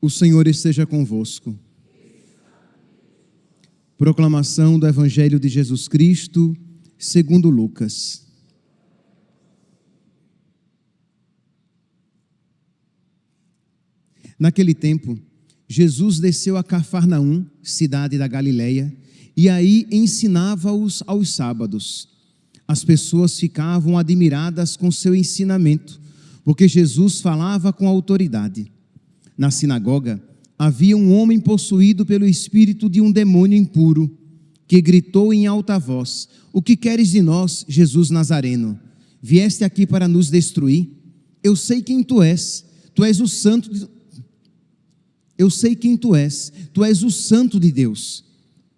O Senhor esteja convosco. Proclamação do Evangelho de Jesus Cristo, segundo Lucas. Naquele tempo, Jesus desceu a Cafarnaum, cidade da Galileia, e aí ensinava-os aos sábados. As pessoas ficavam admiradas com seu ensinamento, porque Jesus falava com autoridade. Na sinagoga, havia um homem possuído pelo espírito de um demônio impuro, que gritou em alta voz: "O que queres de nós, Jesus Nazareno? Vieste aqui para nos destruir? Eu sei quem tu és o santo Eu sei quem tu és o santo de Deus."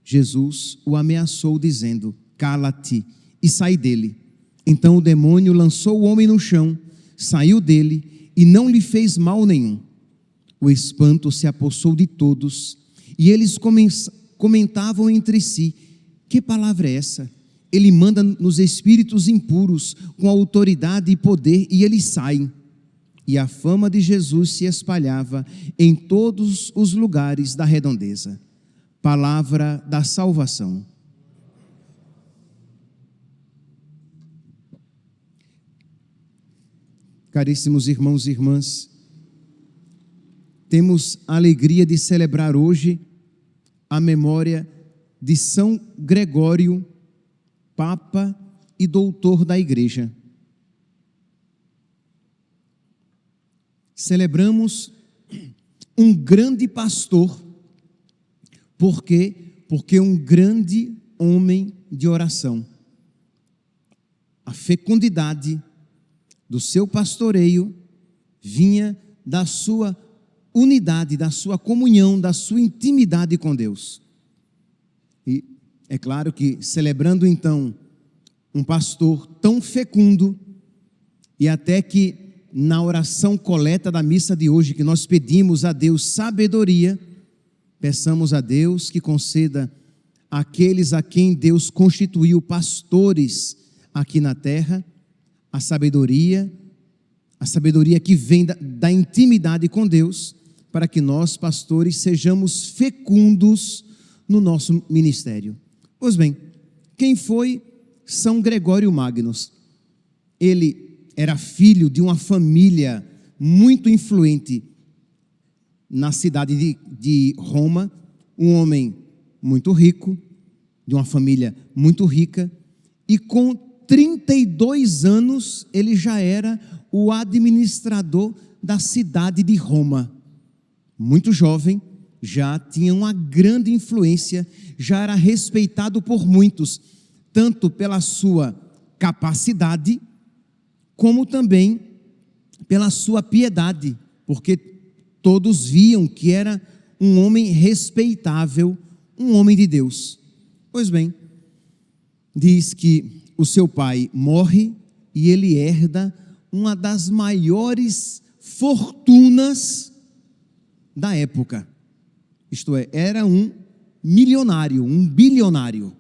Jesus o ameaçou dizendo: "Cala-te e sai dele." Então o demônio lançou o homem no chão, saiu dele e não lhe fez mal nenhum. O espanto se apossou de todos e eles comentavam entre si: "Que palavra é essa? Ele manda nos espíritos impuros com autoridade e poder e eles saem." E a fama de Jesus se espalhava em todos os lugares da redondeza. Palavra da salvação. Caríssimos irmãos e irmãs, temos a alegria de celebrar hoje a memória de São Gregório, Papa e Doutor da Igreja. Celebramos um grande pastor, porque um grande homem de oração. A fecundidade do seu pastoreio vinha da sua unidade, da sua comunhão, da sua intimidade com Deus. E é claro que, celebrando então um pastor tão fecundo, e até que na oração coleta da missa de hoje, que nós pedimos a Deus sabedoria, peçamos a Deus que conceda àqueles a quem Deus constituiu pastores aqui na terra, a sabedoria que vem da intimidade com Deus, para que nós, pastores, sejamos fecundos no nosso ministério. Pois bem, quem foi São Gregório Magnus? Ele era filho de uma família muito influente na cidade de Roma, um homem muito rico, de uma família muito rica, e com 32 anos ele já era o administrador da cidade de Roma. Muito jovem, já tinha uma grande influência, já era respeitado por muitos, tanto pela sua capacidade, como também pela sua piedade, porque todos viam que era um homem respeitável, um homem de Deus. Pois bem, diz que o seu pai morre e ele herda uma das maiores fortunas da época. Isto é, era um milionário, um bilionário,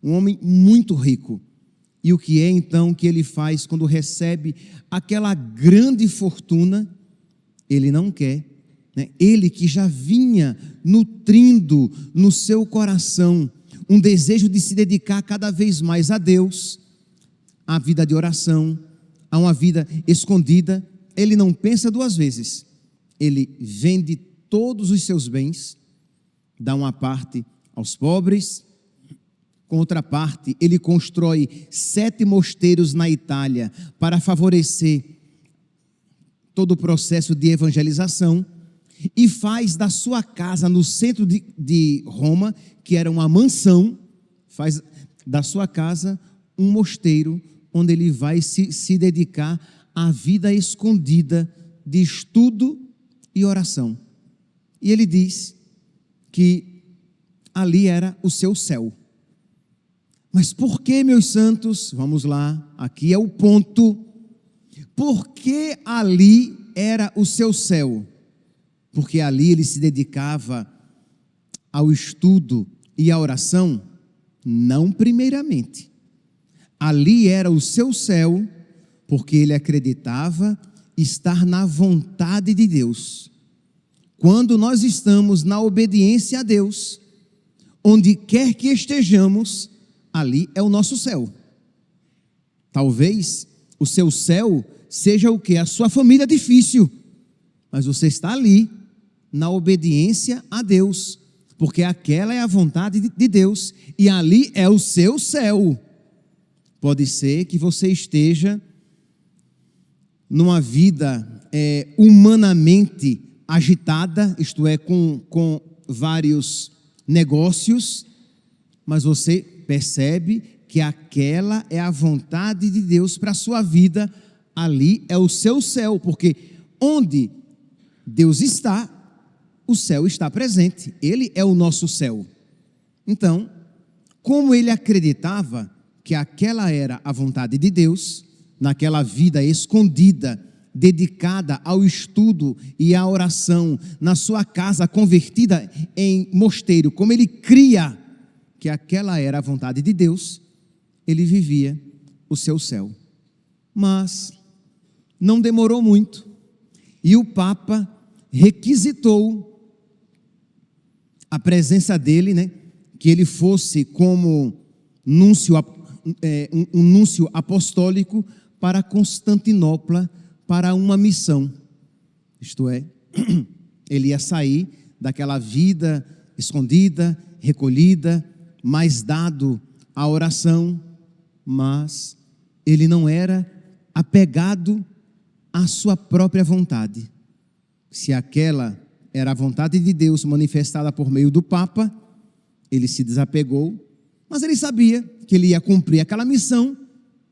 um homem muito rico. E o que é então que ele faz quando recebe aquela grande fortuna? Ele não quer, né? Ele que já vinha nutrindo no seu coração um desejo de se dedicar cada vez mais a Deus, à vida de oração, a uma vida escondida, ele não pensa duas vezes. Ele vende todos os seus bens, dá uma parte aos pobres. Com outra parte, ele constrói 7 mosteiros na Itália para favorecer todo o processo de evangelização e faz da sua casa no centro de Roma, que era uma mansão, faz da sua casa um mosteiro onde ele vai se dedicar à vida escondida de estudo e oração. E ele diz que ali era o seu céu. Mas por que, meus santos? Vamos lá, aqui é o ponto. Por que ali era o seu céu? Porque ali ele se dedicava ao estudo e à oração? Não primeiramente. Ali era o seu céu, porque ele acreditava estar na vontade de Deus. quando nós estamos na obediência a Deus, onde quer que estejamos, ali é o nosso céu. Talvez o seu céu seja o quê? A sua família difícil, mas você está ali, na obediência a Deus, porque aquela é a vontade de Deus, e ali é o seu céu. Pode ser que você esteja numa vida humanamente agitada, isto é, com vários negócios, mas você percebe que aquela é a vontade de Deus para a sua vida, ali é o seu céu, porque onde Deus está, o céu está presente, Ele é o nosso céu. Então, como ele acreditava que aquela era a vontade de Deus, naquela vida escondida, dedicada ao estudo e à oração, na sua casa convertida em mosteiro, como ele cria que aquela era a vontade de Deus, ele vivia o seu céu. Mas não demorou muito, e o Papa requisitou a presença dele, né, que ele fosse como um núncio apostólico para Constantinopla, para uma missão. Isto é, ele ia sair daquela vida escondida, recolhida, mais dado à oração, mas ele não era apegado à sua própria vontade. Se aquela era a vontade de Deus manifestada por meio do Papa, ele se desapegou, mas ele sabia que ele ia cumprir aquela missão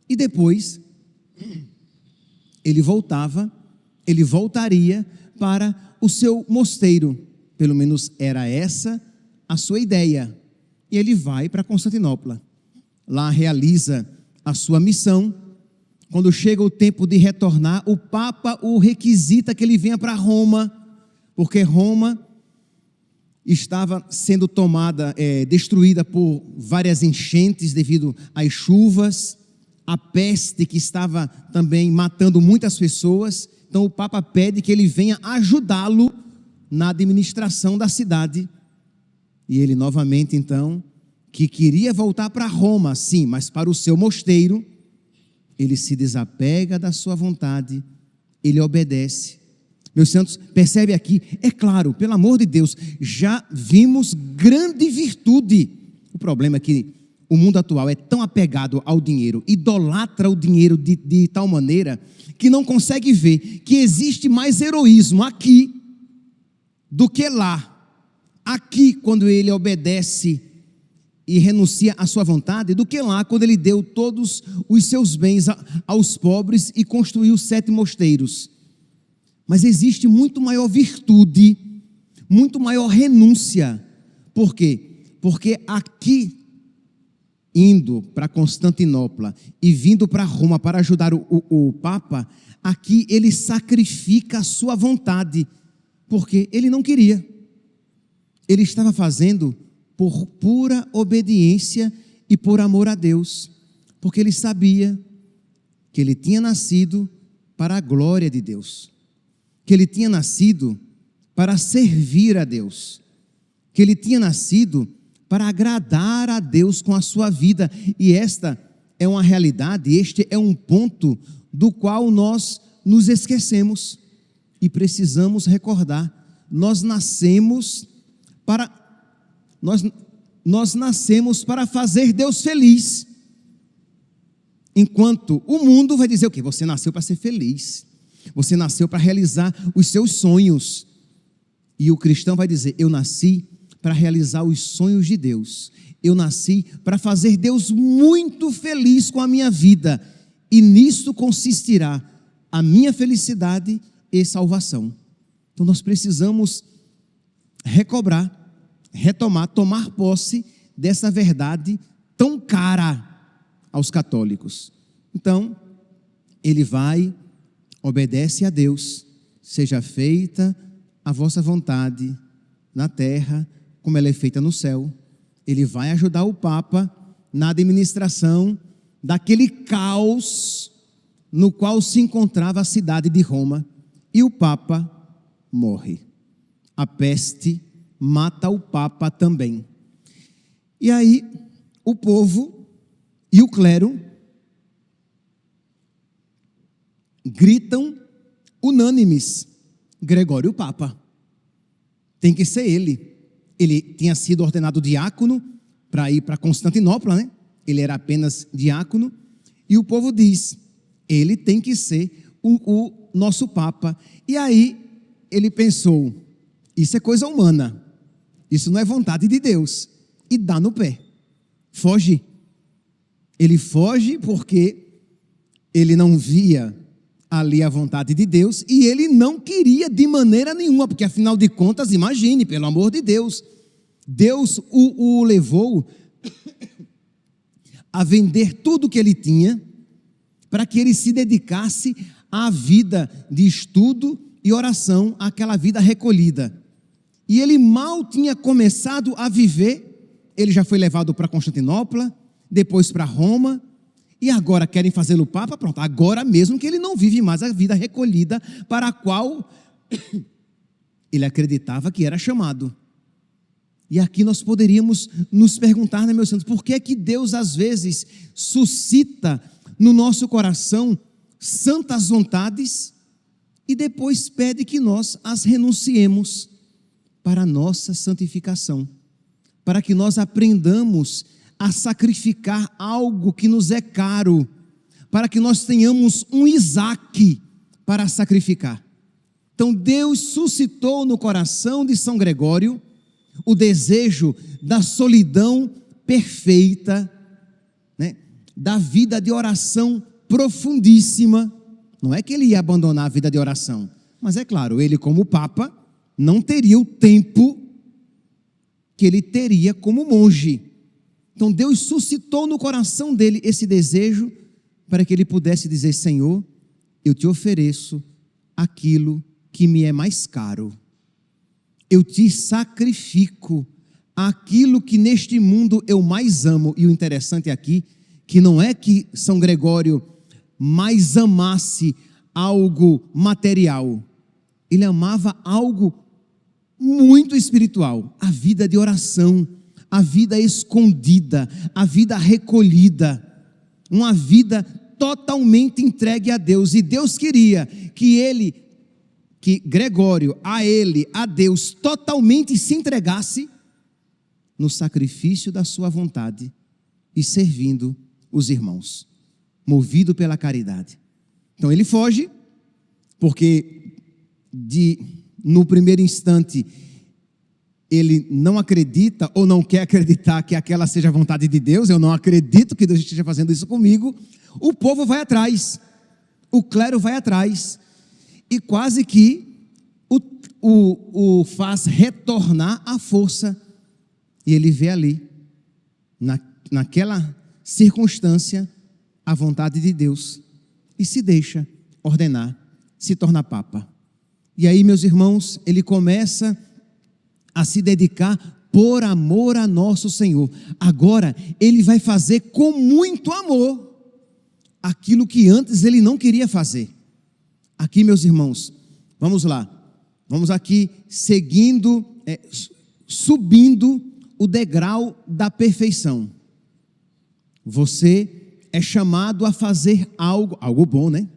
e depois ele voltaria para o seu mosteiro, pelo menos era essa a sua ideia. E ele vai para Constantinopla, lá realiza a sua missão. Quando chega o tempo de retornar, o Papa o requisita que ele venha para Roma, porque Roma estava sendo destruída por várias enchentes devido às chuvas, a peste que estava também matando muitas pessoas. Então o Papa pede que ele venha ajudá-lo na administração da cidade. E ele novamente então, que queria voltar para Roma, sim, mas para o seu mosteiro, ele se desapega da sua vontade, ele obedece. Meus santos, percebe aqui, é claro, pelo amor de Deus, já vimos grande virtude. O problema é que o mundo atual é tão apegado ao dinheiro, idolatra o dinheiro de tal maneira, que não consegue ver que existe mais heroísmo aqui do que lá. Aqui, quando ele obedece e renuncia à sua vontade, do que lá, quando ele deu todos os seus bens aos pobres e construiu 7 mosteiros. Mas existe muito maior virtude, muito maior renúncia. Por quê? Porque aqui, indo para Constantinopla e vindo para Roma para ajudar o Papa, aqui ele sacrifica a sua vontade, porque ele não queria. Ele estava fazendo por pura obediência e por amor a Deus, porque ele sabia que ele tinha nascido para a glória de Deus, que ele tinha nascido para servir a Deus, que ele tinha nascido para agradar a Deus com a sua vida. E esta é uma realidade, este é um ponto do qual nós nos esquecemos e precisamos recordar. Nós nascemos para fazer Deus feliz, enquanto o mundo vai dizer o quê? Você nasceu para ser feliz, você nasceu para realizar os seus sonhos. E o cristão vai dizer: eu nasci para realizar os sonhos de Deus, eu nasci para fazer Deus muito feliz com a minha vida, e nisto consistirá a minha felicidade e salvação. Então nós precisamos recobrar, retomar, tomar posse dessa verdade tão cara aos católicos. Então, ele vai, obedece a Deus: seja feita a vossa vontade na terra, como ela é feita no céu. Ele vai ajudar o Papa na administração daquele caos no qual se encontrava a cidade de Roma, e o Papa morre. a peste mata o Papa também. E aí, o povo e o clero gritam unânimes: Gregório Papa. Tem que ser ele. Ele tinha sido ordenado diácono para ir para Constantinopla, né? Ele era apenas diácono. E o povo diz: ele tem que ser o nosso Papa. E aí ele pensou: isso é coisa humana, isso não é vontade de Deus. E dá no pé, foge. Ele foge porque ele não via ali a vontade de Deus e ele não queria de maneira nenhuma, porque afinal de contas, imagine, pelo amor de Deus, Deus o levou a vender tudo que ele tinha para que ele se dedicasse à vida de estudo e oração, àquela vida recolhida. E ele mal tinha começado a viver, ele já foi levado para Constantinopla, depois para Roma, e agora querem fazê-lo Papa. Pronto, agora mesmo que ele não vive mais a vida recolhida para a qual ele acreditava que era chamado. E aqui nós poderíamos nos perguntar, né, meus santos, por que é que Deus às vezes suscita no nosso coração santas vontades e depois pede que nós as renunciemos para a nossa santificação, para que nós aprendamos a sacrificar algo que nos é caro, para que nós tenhamos um Isaque para sacrificar. Então Deus suscitou no coração de São Gregório o desejo da solidão perfeita, né? Da vida de oração profundíssima. Não é que ele ia abandonar a vida de oração, mas é claro, ele como Papa não teria o tempo que ele teria como monge. Então Deus suscitou no coração dele esse desejo para que ele pudesse dizer: Senhor, eu te ofereço aquilo que me é mais caro. Eu te sacrifico aquilo que neste mundo eu mais amo. E o interessante aqui, que não é que São Gregório mais amasse algo material. Ele amava algo muito espiritual, a vida de oração, a vida escondida, a vida recolhida, uma vida totalmente entregue a Deus. E Deus queria que Gregório, a Deus, totalmente se entregasse no sacrifício da sua vontade e servindo os irmãos, movido pela caridade. Então ele foge, porque no primeiro instante ele não acredita ou não quer acreditar que aquela seja a vontade de Deus. Eu não acredito que Deus esteja fazendo isso comigo. O povo vai atrás, o clero vai atrás e quase que o faz retornar à força. E ele vê ali, naquela circunstância, a vontade de Deus e se deixa ordenar, se torna Papa. E aí, meus irmãos, ele começa a se dedicar por amor a nosso Senhor. Agora, ele vai fazer com muito amor aquilo que antes ele não queria fazer. Aqui, meus irmãos, vamos lá. Vamos aqui seguindo, subindo o degrau da perfeição. Você é chamado a fazer algo bom, né?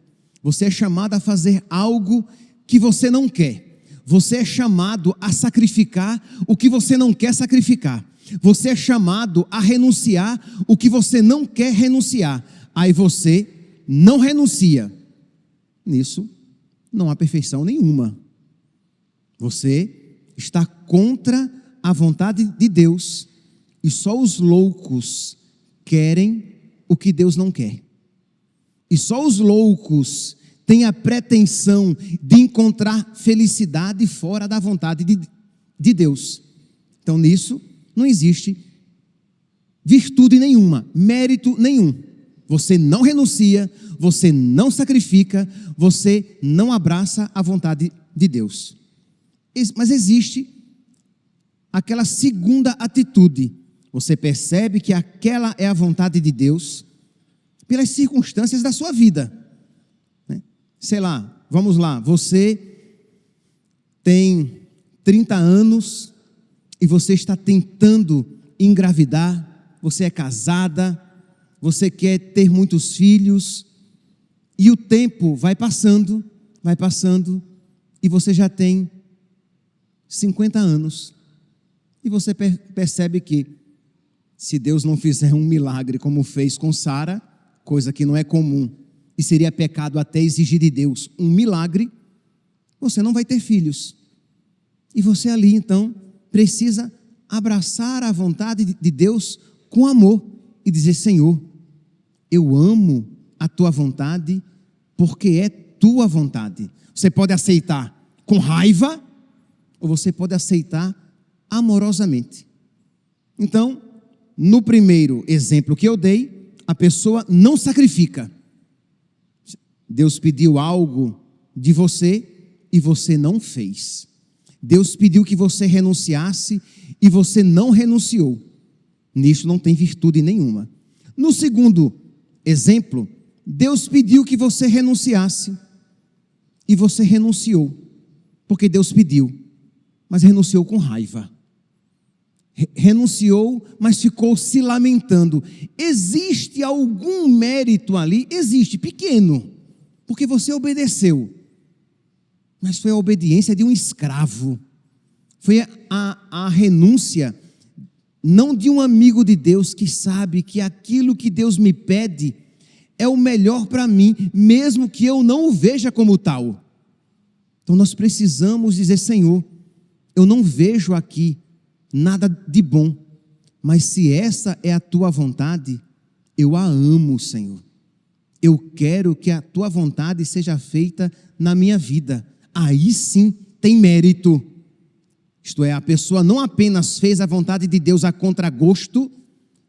Você é chamado a fazer algo que você não quer. Você é chamado a sacrificar o que você não quer sacrificar. Você é chamado a renunciar o que você não quer renunciar. Aí você não renuncia. Nisso não há perfeição nenhuma. Você está contra a vontade de Deus. E só os loucos querem o que Deus não quer. E só os loucos têm a pretensão de encontrar felicidade fora da vontade de Deus. Então nisso não existe virtude nenhuma, mérito nenhum. Você não renuncia, você não sacrifica, você não abraça a vontade de Deus. Mas existe aquela segunda atitude. Você percebe que aquela é a vontade de Deus pelas circunstâncias da sua vida. Sei lá, vamos lá, você tem 30 anos e você está tentando engravidar, você é casada, você quer ter muitos filhos, e o tempo vai passando, e você já tem 50 anos, e você percebe que, se Deus não fizer um milagre como fez com Sara, coisa que não é comum, e seria pecado até exigir de Deus um milagre, você não vai ter filhos. E você ali, então, precisa abraçar a vontade de Deus com amor e dizer: Senhor, eu amo a tua vontade, porque é tua vontade. Você pode aceitar com raiva, ou você pode aceitar amorosamente. Então, no primeiro exemplo que eu dei, a pessoa não sacrifica. Deus pediu algo de você e você não fez. Deus pediu que você renunciasse e você não renunciou. Nisso não tem virtude nenhuma. No segundo exemplo, Deus pediu que você renunciasse e você renunciou, porque Deus pediu, mas renunciou com raiva. Renunciou, mas ficou se lamentando. Existe algum mérito ali? Existe, pequeno, porque você obedeceu, mas foi a obediência de um escravo, foi a renúncia, não de um amigo de Deus que sabe que aquilo que Deus me pede é o melhor para mim, mesmo que eu não o veja como tal. Então nós precisamos dizer: Senhor, eu não vejo aqui nada de bom, mas se essa é a tua vontade, eu a amo, Senhor. Eu quero que a tua vontade seja feita na minha vida. Aí sim tem mérito. Isto é, a pessoa não apenas fez a vontade de Deus a contragosto,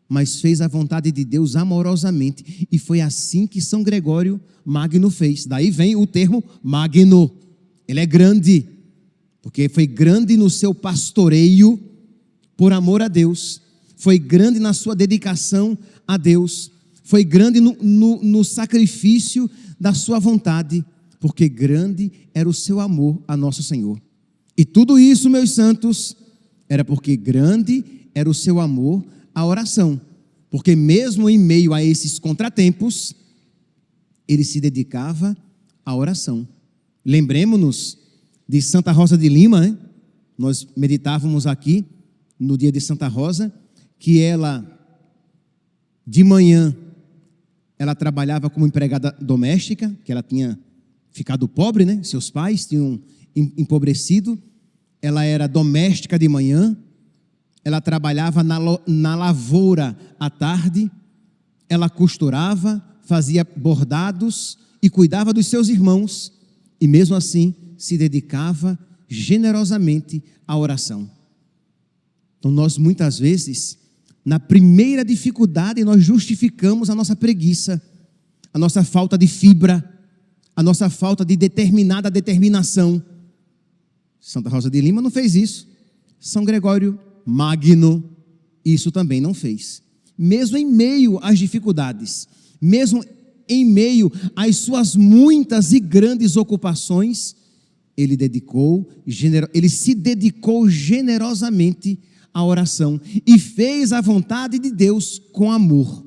mas fez a vontade de Deus amorosamente. E foi assim que São Gregório Magno fez. Daí vem o termo magno. Ele é grande, porque foi grande no seu pastoreio por amor a Deus. Foi grande na sua dedicação a Deus. Foi grande no sacrifício da sua vontade, porque grande era o seu amor a nosso Senhor. E tudo isso, meus santos, era porque grande era o seu amor à oração, porque mesmo em meio a esses contratempos, ele se dedicava à oração. Lembremos-nos de Santa Rosa de Lima, né? Nós meditávamos aqui no dia de Santa Rosa, que ela, de manhã, ela trabalhava como empregada doméstica, que ela tinha ficado pobre, né? Seus pais tinham empobrecido. Ela era doméstica de manhã, ela trabalhava na lavoura à tarde, ela costurava, fazia bordados e cuidava dos seus irmãos, e mesmo assim se dedicava generosamente à oração. Então nós muitas vezes, na primeira dificuldade, nós justificamos a nossa preguiça, a nossa falta de fibra, a nossa falta de determinada determinação. Santa Rosa de Lima não fez isso. São Gregório Magno, isso também não fez. Mesmo em meio às dificuldades, mesmo em meio às suas muitas e grandes ocupações, ele se dedicou generosamente à oração e fez a vontade de Deus com amor.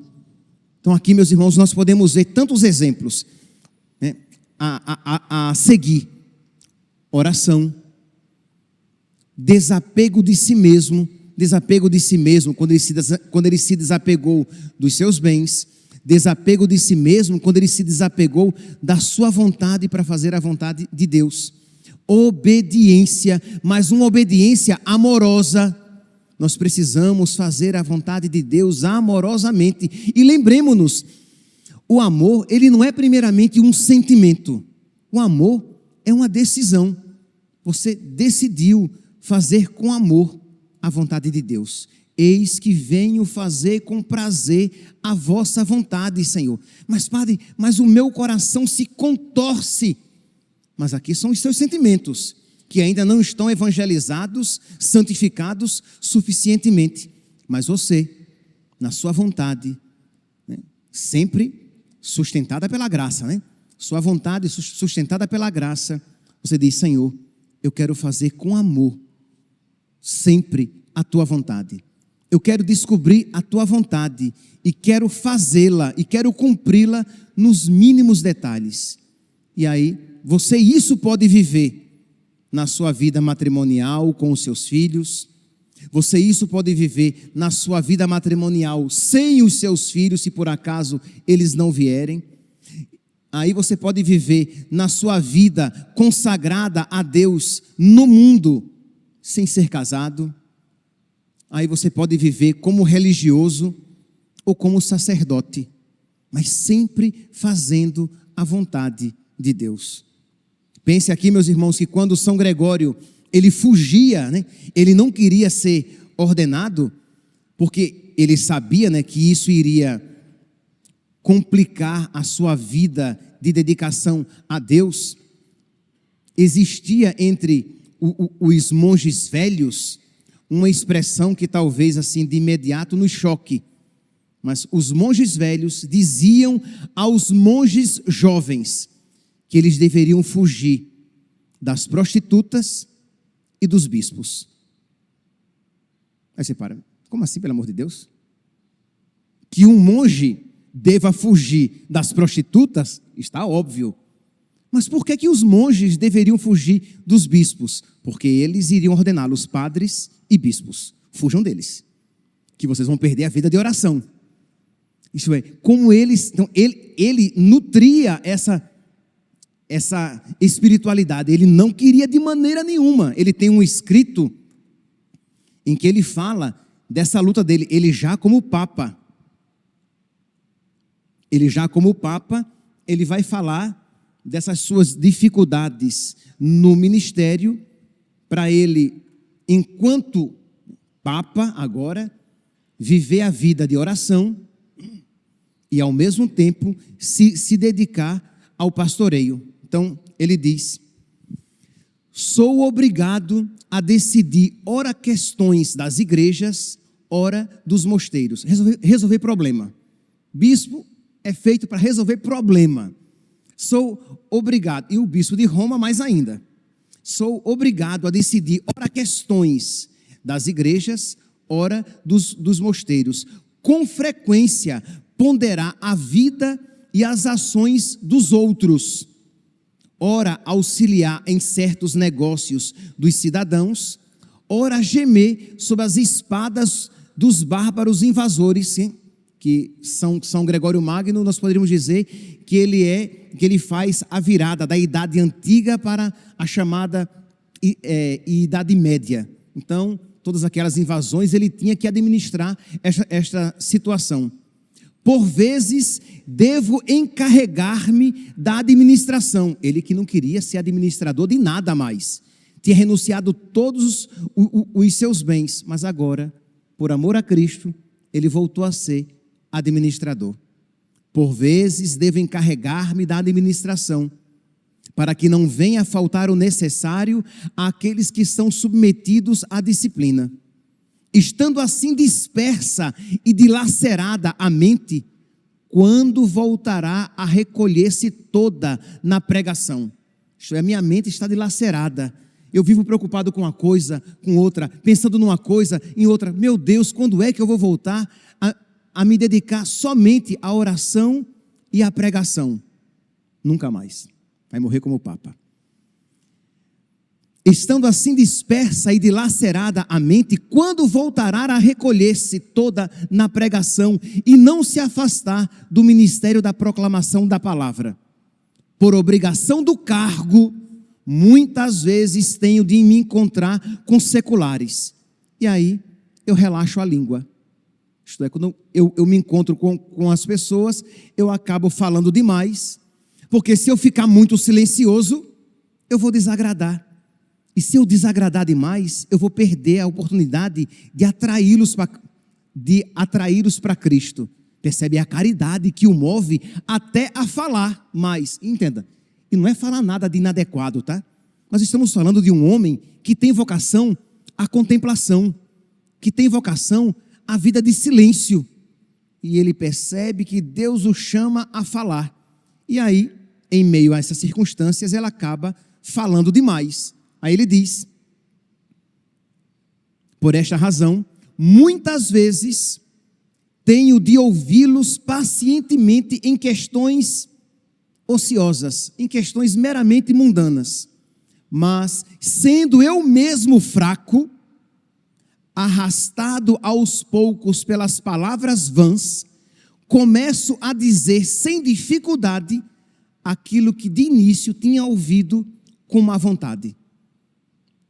Então aqui, meus irmãos, nós podemos ver tantos exemplos, né, a seguir: oração, desapego de si mesmo quando ele se desapegou dos seus bens, desapego de si mesmo quando ele se desapegou da sua vontade para fazer a vontade de Deus. Obediência, mas uma obediência amorosa. Nós precisamos fazer a vontade de Deus amorosamente. E lembremos-nos, o amor, ele não é primeiramente um sentimento. O amor é uma decisão. Você decidiu fazer com amor a vontade de Deus. Eis que venho fazer com prazer a vossa vontade, Senhor. Mas, Padre, mas o meu coração se contorce. Mas aqui são os seus sentimentos, que ainda não estão evangelizados, santificados suficientemente. Mas você, na sua vontade, né, sempre sustentada pela graça, né? Sua vontade sustentada pela graça, você diz: Senhor, eu quero fazer com amor sempre a tua vontade. Eu quero descobrir a tua vontade e quero fazê-la e quero cumpri-la nos mínimos detalhes. E aí, isso pode viver na sua vida matrimonial com os seus filhos. Isso pode viver na sua vida matrimonial sem os seus filhos, se por acaso eles não vierem. Aí você pode viver na sua vida consagrada a Deus no mundo, sem ser casado. Aí você pode viver como religioso ou como sacerdote, mas sempre fazendo a vontade de Deus. Pense aqui, meus irmãos, que quando São Gregório, ele fugia, ele não queria ser ordenado, porque ele sabia, que isso iria complicar a sua vida de dedicação a Deus. Existia entre os monges velhos uma expressão que talvez assim de imediato nos choque, mas os monges velhos diziam aos monges jovens que eles deveriam fugir das prostitutas e dos bispos. Aí você para, como assim, pelo amor de Deus? Que um monge deva fugir das prostitutas, está óbvio. Mas por que os monges deveriam fugir dos bispos? Porque eles iriam ordená-los padres e bispos. Fujam deles, que vocês vão perder a vida de oração. Isso é, como eles, então ele nutria essa espiritualidade. Ele não queria de maneira nenhuma. Ele tem um escrito em que ele fala dessa luta dele, ele já como Papa, ele vai falar dessas suas dificuldades no ministério, para ele, enquanto Papa agora, viver a vida de oração e ao mesmo tempo se dedicar ao pastoreio. Então ele diz: sou obrigado a decidir ora questões das igrejas, ora dos mosteiros, resolver problema. Bispo é feito para resolver problema. Sou obrigado, e o bispo de Roma mais ainda, sou obrigado a decidir ora questões das igrejas, ora dos mosteiros. Com frequência ponderar a vida e as ações dos outros, ora auxiliar em certos negócios dos cidadãos, ora gemer sob as espadas dos bárbaros invasores, sim, que São Gregório Magno, nós poderíamos dizer que ele faz a virada da Idade Antiga para a chamada Idade Média. Então, todas aquelas invasões, ele tinha que administrar esta situação. Por vezes, devo encarregar-me da administração. Ele que não queria ser administrador de nada mais. Tinha renunciado todos os seus bens, mas agora, por amor a Cristo, ele voltou a ser administrador. Por vezes, devo encarregar-me da administração, para que não venha a faltar o necessário àqueles que estão submetidos à disciplina. Estando assim dispersa e dilacerada a mente, quando voltará a recolher-se toda na pregação? Isto é, a minha mente está dilacerada. Eu vivo preocupado com uma coisa, com outra, pensando numa coisa, em outra. Meu Deus, quando é que eu vou voltar a me dedicar somente à oração e à pregação? Nunca mais. Vai morrer como Papa. Estando assim dispersa e dilacerada a mente, quando voltará a recolher-se toda na pregação e não se afastar do ministério da proclamação da palavra? Por obrigação do cargo, muitas vezes tenho de me encontrar com seculares. E aí eu relaxo a língua. Isto é, quando eu me encontro com as pessoas, eu acabo falando demais, porque se eu ficar muito silencioso, eu vou desagradar. E se eu desagradar demais, eu vou perder a oportunidade de atraí-los para Cristo. Percebe? É a caridade que o move até a falar mais. Entenda, e não é falar nada de inadequado, tá? Nós estamos falando de um homem que tem vocação à contemplação, que tem vocação à vida de silêncio. E ele percebe que Deus o chama a falar. E aí, em meio a essas circunstâncias, ela acaba falando demais. Aí ele diz: Por esta razão, muitas vezes tenho de ouvi-los pacientemente em questões ociosas, em questões meramente mundanas. Mas, sendo eu mesmo fraco, arrastado aos poucos pelas palavras vãs, começo a dizer sem dificuldade aquilo que de início tinha ouvido com má vontade.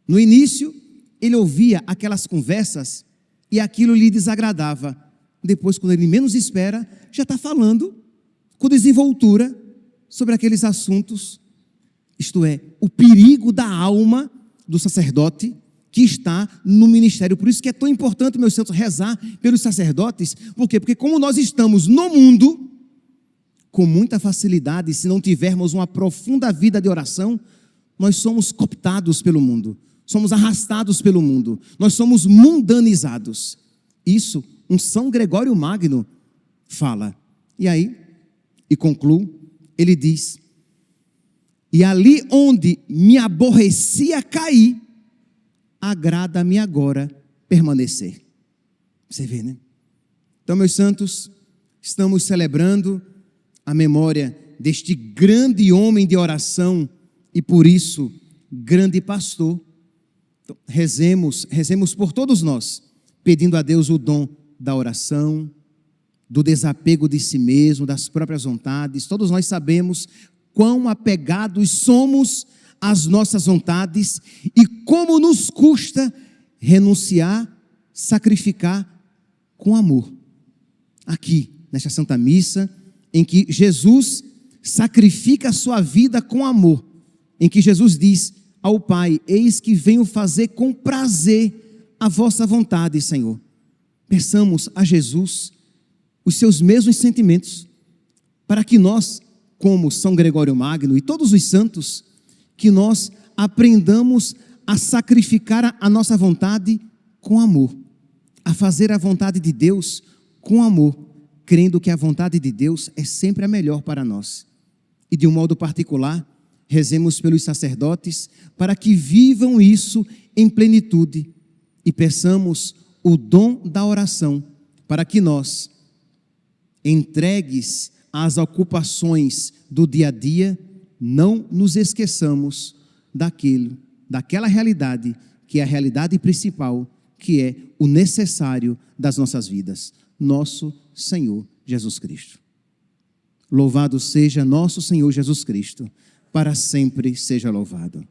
No início, ele ouvia aquelas conversas e aquilo lhe desagradava. Depois, quando ele menos espera, já está falando com desenvoltura sobre aqueles assuntos. Isto é, o perigo da alma do sacerdote que está no ministério. Por isso que é tão importante, meus santos, rezar pelos sacerdotes. Por quê? Porque como nós estamos no mundo, com muita facilidade, se não tivermos uma profunda vida de oração, nós somos cooptados pelo mundo, somos arrastados pelo mundo, nós somos mundanizados. Isso, um São Gregório Magno fala. E aí, e concluo, ele diz: e ali onde me aborrecia cair, agrada-me agora permanecer. Você vê, né? Então, meus santos, estamos celebrando a memória deste grande homem de oração e, por isso, grande pastor. Então, rezemos por todos nós, pedindo a Deus o dom da oração, do desapego de si mesmo, das próprias vontades. Todos nós sabemos quão apegados somos às nossas vontades e como nos custa renunciar, sacrificar com amor. Aqui, nesta Santa Missa, em que Jesus sacrifica a sua vida com amor, em que Jesus diz ao Pai: eis que venho fazer com prazer a vossa vontade, Senhor. Peçamos a Jesus os seus mesmos sentimentos, para que nós, como São Gregório Magno e todos os santos, que nós aprendamos a sacrificar a nossa vontade com amor, a fazer a vontade de Deus com amor, crendo que a vontade de Deus é sempre a melhor para nós. E de um modo particular, rezemos pelos sacerdotes para que vivam isso em plenitude e peçamos o dom da oração para que nós, entregues às ocupações do dia a dia, não nos esqueçamos daquela realidade que é a realidade principal, que é o necessário das nossas vidas, nosso Senhor Jesus Cristo. Louvado seja nosso Senhor Jesus Cristo, para sempre seja louvado.